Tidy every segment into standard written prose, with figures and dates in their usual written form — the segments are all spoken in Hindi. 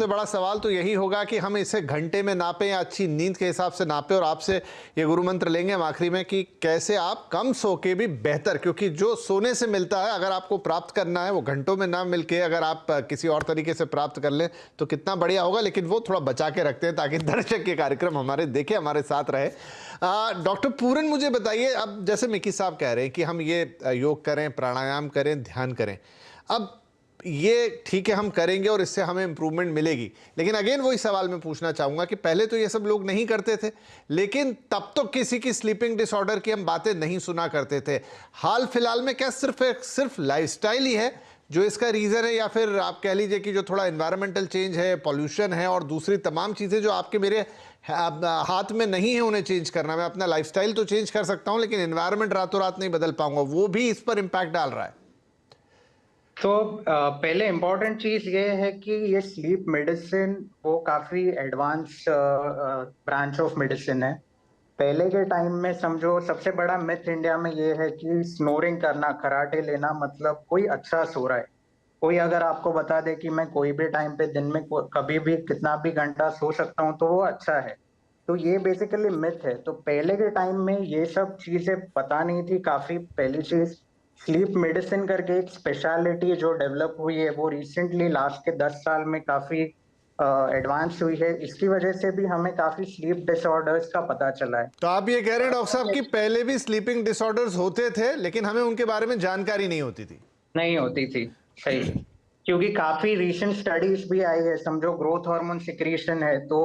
सबसे बड़ा सवाल तो यही होगा कि हम इसे घंटे में नापें या अच्छी नींद के हिसाब से नापें। और आपसे ये गुरु मंत्र लेंगे हम आखिरी में कि कैसे आप कम सो के भी बेहतर, क्योंकि जो सोने से मिलता है अगर आपको प्राप्त करना है वो घंटों में ना मिलके अगर आप किसी और तरीके से प्राप्त कर लें तो कितना बढ़िया होगा। लेकिन वो थोड़ा बचा के रखते हैं ताकि दर्शक के कार्यक्रम हमारे देखे, हमारे साथ रहे। डॉक्टर पूरन, मुझे बताइए, अब जैसे मिकी साहब कह रहे हैं कि हम ये योग करें, प्राणायाम करें, ध्यान करें, अब ये ठीक है हम करेंगे और इससे हमें इंप्रूवमेंट मिलेगी, लेकिन अगेन वही सवाल मैं पूछना चाहूंगा कि पहले तो ये सब लोग नहीं करते थे, लेकिन तब तो किसी की स्लीपिंग डिसऑर्डर की हम बातें नहीं सुना करते थे। हाल फिलहाल में क्या सिर्फ लाइफस्टाइल ही है जो इसका रीजन है, या फिर आप कह लीजिए कि जो थोड़ा एनवायरमेंटल चेंज है, पॉल्यूशन है और दूसरी तमाम चीजें जो आपके मेरे हाथ में नहीं है उन्हें चेंज करना। मैं अपना लाइफस्टाइल तो चेंज कर सकता हूं लेकिन एनवायरमेंट रातों रात नहीं बदल पाऊंगा, वो भी इस पर इंपैक्ट डाल रहा है। तो पहले इम्पोर्टेंट चीज ये है कि ये स्लीप मेडिसिन वो काफी एडवांस ब्रांच ऑफ मेडिसिन है। पहले के टाइम में समझो सबसे बड़ा मिथ इंडिया में ये है कि स्नोरिंग करना, खराटे लेना मतलब कोई अच्छा सो रहा है। कोई अगर आपको बता दे कि मैं कोई भी टाइम पे दिन में कभी भी कितना भी घंटा सो सकता हूँ तो वो अच्छा है। तो ये बेसिकली मिथ है। तो पहले के टाइम में ये सब चीजें पता नहीं थी। काफी पहली चीज स्लीप मेडिसिन करके एक स्पेशलिटी जो डेवलप हुई है वो रिसेंटली लास्ट के 10 साल में काफी एडवांस हुई है। इसकी वजह से भी हमें काफी स्लीप डिसऑर्डर्स का पता चला है। तो आप ये कह रहे हैं डॉक्टर साहब कि पहले भी स्लीपिंग डिसऑर्डर्स होते थे लेकिन हमें उनके बारे में जानकारी नहीं होती थी? नहीं होती थी, सही। क्योंकि काफी रिसेंट स्टडीज भी आई है। समझो ग्रोथ हार्मोन सिक्रीशन है तो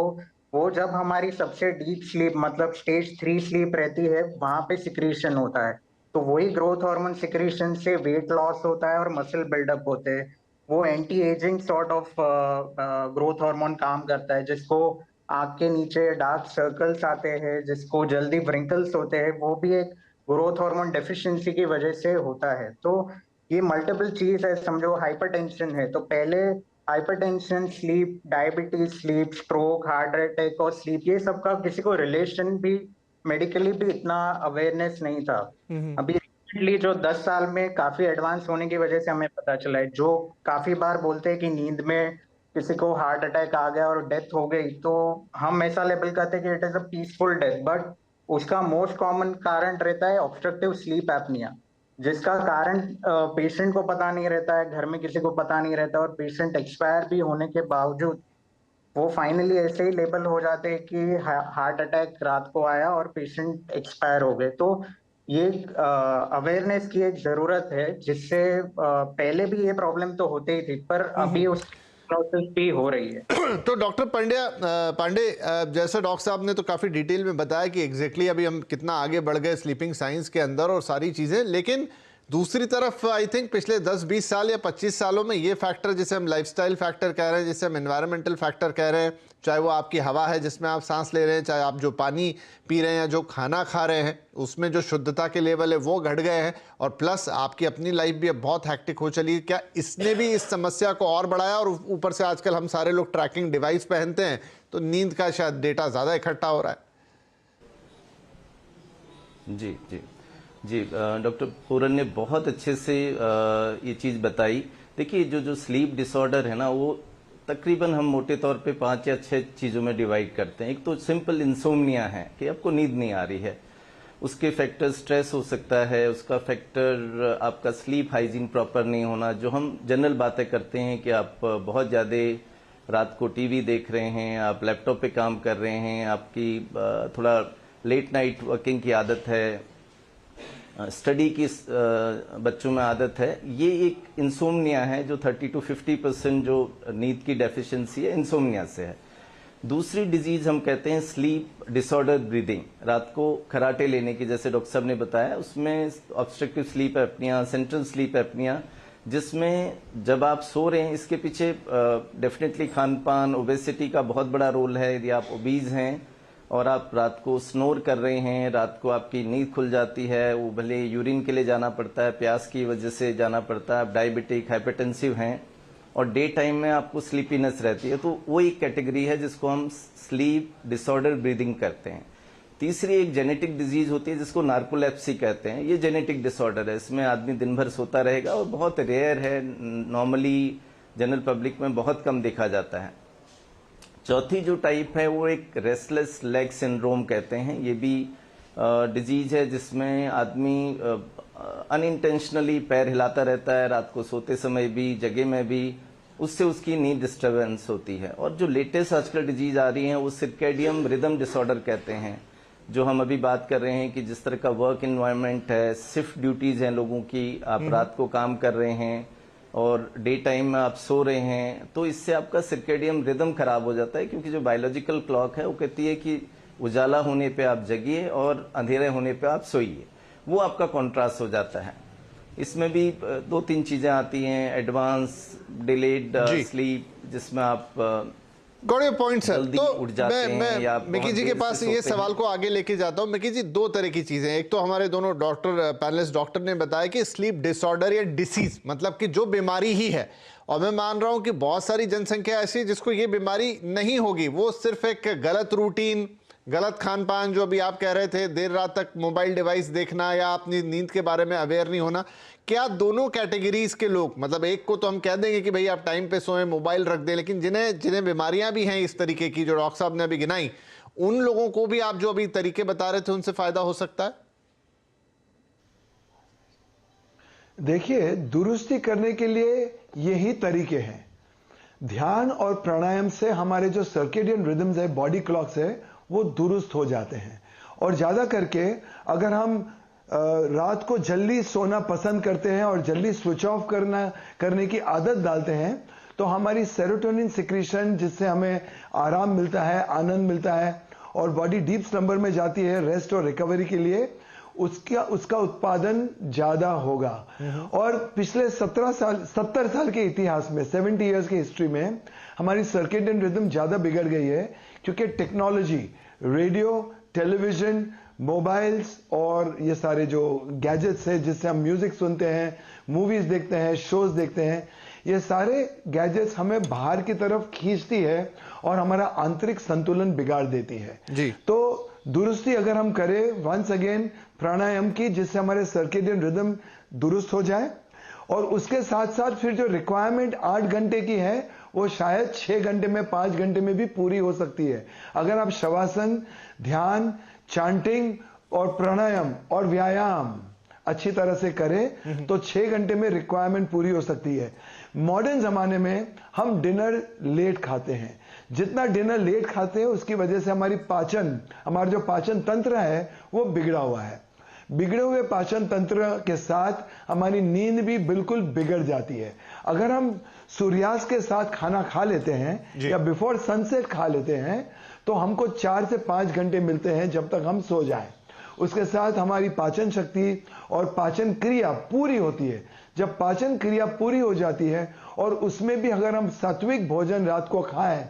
वो जब हमारी सबसे डीप स्लीप मतलब स्टेज 3 स्लीप रहती है वहां पे सिक्रीशन होता है। तो वही ग्रोथ हार्मोन सिक्रीशन से वेट लॉस होता है और मसल बिल्डअप होते हैं। वो anti ageing sort of growth hormone काम करता है, जिसको आंख के नीचे डार्क सर्कल्स आते हैं, जिसको जल्दी व्रिंकल्स होते हैं, वो भी एक ग्रोथ हार्मोन डेफिशिएंसी की वजह से होता है। तो ये मल्टीपल चीज है। समझो हाइपरटेंशन है तो पहले hypertension, sleep, diabetes, sleep, stroke, heart attack और स्लीप, ये सब का किसी को रिलेशन भी मेडिकली भी इतना अवेयरनेस नहीं था। अभी रिसेंटली जो 10 साल में काफी एडवांस होने की वजह से हमें पता चला है। जो काफी बार बोलते हैं कि नींद में किसी को हार्ट अटैक आ गया और डेथ हो गई तो हम ऐसा लेबल करते हैं कि it is a peaceful death, but उसका मोस्ट कॉमन कारण रहता है ऑब्स्ट्रक्टिव स्लीप एपनिया, जिसका कारण पेशेंट को पता नहीं रहता है, घर में किसी को पता नहीं रहता, और पेशेंट एक्सपायर भी होने के बावजूद वो फाइनली ऐसे ही लेबल हो जाते हैं कि हार्ट अटैक रात को आया और पेशेंट एक्सपायर हो गए। तो ये अवेयरनेस की एक जरूरत है, जिससे पहले भी ये प्रॉब्लम तो होते ही थी पर अभी उस प्रोसेस भी हो रही है। तो डॉक्टर पांडे, जैसे डॉक्टर साहब ने तो काफ़ी डिटेल में बताया कि एग्जैक्टली अभी हम कितना आगे बढ़ गए स्लीपिंग साइंस के अंदर और सारी चीज़ें, लेकिन दूसरी तरफ आई थिंक पिछले 10-20 साल या 25 सालों में ये फैक्टर जिसे हम लाइफस्टाइल फैक्टर कह रहे हैं, जिसे हम एनवायरमेंटल फैक्टर कह रहे हैं, चाहे वो आपकी हवा है जिसमें आप सांस ले रहे हैं, चाहे आप जो पानी पी रहे हैं या जो खाना खा रहे हैं, उसमें जो शुद्धता के लेवल है वो घट गए हैं, और प्लस आपकी अपनी लाइफ भी अब बहुत हैक्टिक हो चली है। क्या इसने भी इस समस्या को और बढ़ाया? और ऊपर से आजकल हम सारे लोग ट्रैकिंग डिवाइस पहनते हैं तो नींद का शायद डेटा ज़्यादा इकट्ठा हो रहा है। जी जी जी, डॉक्टर पूरन ने बहुत अच्छे से ये चीज़ बताई। देखिए, जो स्लीप डिसऑर्डर है ना, वो तकरीबन हम मोटे तौर पे 5 या 6 चीज़ों में डिवाइड करते हैं। एक तो सिंपल इंसोम्निया है कि आपको नींद नहीं आ रही है, उसके फैक्टर स्ट्रेस हो सकता है, उसका फैक्टर आपका स्लीप हाइजीन प्रॉपर नहीं होना, जो हम जनरल बातें करते हैं कि आप बहुत ज़्यादा रात को टीवी देख रहे हैं, आप लैपटॉप पे काम कर रहे हैं, आपकी थोड़ा लेट नाइट वर्किंग की आदत है, स्टडी की बच्चों में आदत है, ये एक इंसोम्निया है जो 30 to 50% जो नींद की डेफिशिएंसी है इंसोम्निया से है। दूसरी डिजीज हम कहते हैं स्लीप डिसऑर्डर ब्रीदिंग। रात को खराटे लेने की, जैसे डॉक्टर साहब ने बताया, उसमें obstructive sleep apnoea, central sleep apnoea, जिसमें जब आप सो रहे हैं इसके पीछे डेफिनेटली खान पान, ओबेसिटी का बहुत बड़ा रोल है। यदि आप ओबीज हैं और आप रात को स्नोर कर रहे हैं, रात को आपकी नींद खुल जाती है, वो भले यूरिन के लिए जाना पड़ता है, प्यास की वजह से जाना पड़ता है, आप डायबिटिक, हाइपरटेंसिव हैं और डे टाइम में आपको स्लीपीनेस रहती है, तो वो एक कैटेगरी है जिसको हम स्लीप डिसऑर्डर ब्रीदिंग करते हैं। तीसरी एक जेनेटिक डिजीज होती है जिसको नार्कोलेप्सी कहते हैं। ये जेनेटिक डिसऑर्डर है, इसमें आदमी दिन भर सोता रहेगा और बहुत रेयर है, नॉर्मली जनरल पब्लिक में बहुत कम देखा जाता है। चौथी जो टाइप है वो एक रेस्टलेस लेग सिंड्रोम कहते हैं। ये भी डिजीज है जिसमें आदमी अनइंटेंशनली पैर हिलाता रहता है, रात को सोते समय भी, जगह में भी, उससे उसकी नींद डिस्टर्बेंस होती है। और जो लेटेस्ट आजकल डिजीज आ रही हैं वो सर्केडियन रिदम डिसऑर्डर कहते हैं, जो हम अभी बात कर रहे हैं कि जिस तरह का वर्क एनवायरनमेंट है, शिफ्ट ड्यूटीज हैं लोगों की, आप रात को काम कर रहे हैं और डे टाइम में आप सो रहे हैं, तो इससे आपका सर्केडियन रिदम खराब हो जाता है। क्योंकि जो बायोलॉजिकल क्लॉक है वो कहती है कि उजाला होने पे आप जगिए और अंधेरे होने पे आप सोइए, वो आपका कॉन्ट्रास्ट हो जाता है। इसमें भी 2-3 चीजें आती हैं, एडवांस डिलेड स्लीप, जिसमें आप गॉट योर पॉइंट सर। जल्दी तो उठ जाते हैं या मैं मिकी बहुत जी के देर पास से ये सोते सवाल हैं। को आगे लेके जाता हूँ। मिकी जी, 2 तरह की चीजें हैं। एक तो हमारे दोनों डॉक्टर पैनलिस्ट डॉक्टर ने बताया कि स्लीप डिसऑर्डर या डिसीज मतलब कि जो बीमारी ही है, और मैं मान रहा हूं कि बहुत सारी जनसंख्या ऐसी है जिसको ये बीमारी नहीं होगी, वो सिर्फ एक गलत रूटीन, गलत खान पान, जो अभी आप कह रहे थे, देर रात तक मोबाइल डिवाइस देखना या अपनी नींद के बारे में अवेयर नहीं होना, क्या दोनों कैटेगरीज के लोग, मतलब एक को तो हम कह देंगे कि भाई आप टाइम पे सोएं, मोबाइल रख दें, लेकिन जिन्हें बीमारियां भी हैं इस तरीके की जो डॉक्टर साहब ने अभी गिनाई, उन लोगों को भी आप जो अभी तरीके बता रहे थे उनसे फायदा हो सकता है? देखिए, दुरुस्ती करने के लिए यही तरीके हैं। ध्यान और प्राणायाम से हमारे जो सर्केडियन रिदम्स है, बॉडी क्लॉक्स है, वो दुरुस्त हो जाते हैं। और ज्यादा करके अगर हम रात को जल्दी सोना पसंद करते हैं और जल्दी स्विच ऑफ करने की आदत डालते हैं, तो हमारी सेरोटोनिन सिक्रीशन, जिससे हमें आराम मिलता है, आनंद मिलता है और बॉडी डीप स्लंबर में जाती है रेस्ट और रिकवरी के लिए, उसका उत्पादन ज्यादा होगा। और पिछले 70 साल के इतिहास में, 70 इयर्स की हिस्ट्री में हमारी सर्केडियन रिदम ज्यादा बिगड़ गई है, क्योंकि टेक्नोलॉजी, रेडियो, टेलीविजन, मोबाइल्स और ये सारे जो गैजेट्स हैं जिससे हम म्यूजिक सुनते हैं, मूवीज देखते हैं, शोज देखते हैं, ये सारे गैजेट्स हमें बाहर की तरफ खींचती है और हमारा आंतरिक संतुलन बिगाड़ देती है जी। तो दुरुस्ती अगर हम करें वंस अगेन प्राणायाम की, जिससे हमारे सर्केडियन रिदम दुरुस्त हो जाए, और उसके साथ साथ फिर जो रिक्वायरमेंट 8 घंटे की है वो शायद 6 घंटे में, 5 घंटे में भी पूरी हो सकती है। अगर आप शवासन, ध्यान, चांटिंग और प्राणायाम और व्यायाम अच्छी तरह से करें तो 6 घंटे में रिक्वायरमेंट पूरी हो सकती है। मॉडर्न जमाने में हम डिनर लेट खाते हैं। जितना डिनर लेट खाते हैं उसकी वजह से हमारा जो पाचन तंत्र है वो बिगड़ा हुआ है। बिगड़े हुए पाचन तंत्र के साथ हमारी नींद भी बिल्कुल बिगड़ जाती है। अगर हम सूर्यास्त के साथ खाना खा लेते हैं या बिफोर सनसेट खा लेते हैं तो हमको 4 से 5 घंटे मिलते हैं जब तक हम सो जाएं। उसके साथ हमारी पाचन शक्ति और पाचन क्रिया पूरी होती है। जब पाचन क्रिया पूरी हो जाती है और उसमें भी अगर हम सात्विक भोजन रात को खाएं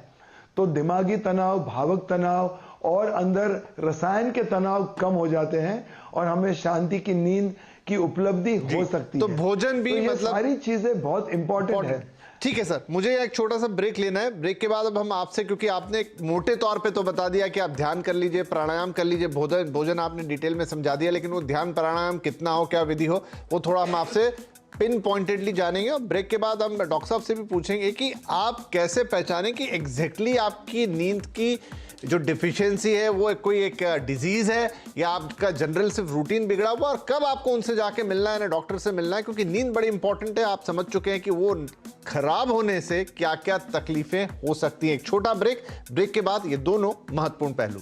तो दिमागी तनाव, भावक तनाव और अंदर रसायन के तनाव कम हो जाते हैं और हमें शांति की नींद की उपलब्धि हो सकती तो है। भोजन भी तो ये मतलब सारी चीजें बहुत इंपॉर्टेंट है। ठीक है सर, मुझे एक छोटा सा ब्रेक लेना है। ब्रेक के बाद अब हम आपसे, क्योंकि आपने एक मोटे तौर पे तो बता दिया कि आप ध्यान कर लीजिए, प्राणायाम कर लीजिए, भोजन आपने डिटेल में समझा दिया, लेकिन वो ध्यान प्राणायाम कितना हो, क्या विधि हो, वो थोड़ा हम आपसे पिन पॉइंटेडली जानेंगे। और ब्रेक के बाद हम डॉक्टर साहब से भी पूछेंगे कि आप कैसे पहचानें कि एग्जैक्टली आपकी नींद की जो डिफिशियंसी है वो कोई एक डिजीज है या आपका जनरल सिर्फ रूटीन बिगड़ा हुआ, और कब आपको उनसे जाके मिलना है ना, डॉक्टर से मिलना है, क्योंकि नींद बड़ी इंपॉर्टेंट है। आप समझ चुके हैं कि वो खराब होने से क्या क्या तकलीफें हो सकती हैं। एक छोटा ब्रेक के बाद ये दोनों महत्वपूर्ण पहलू।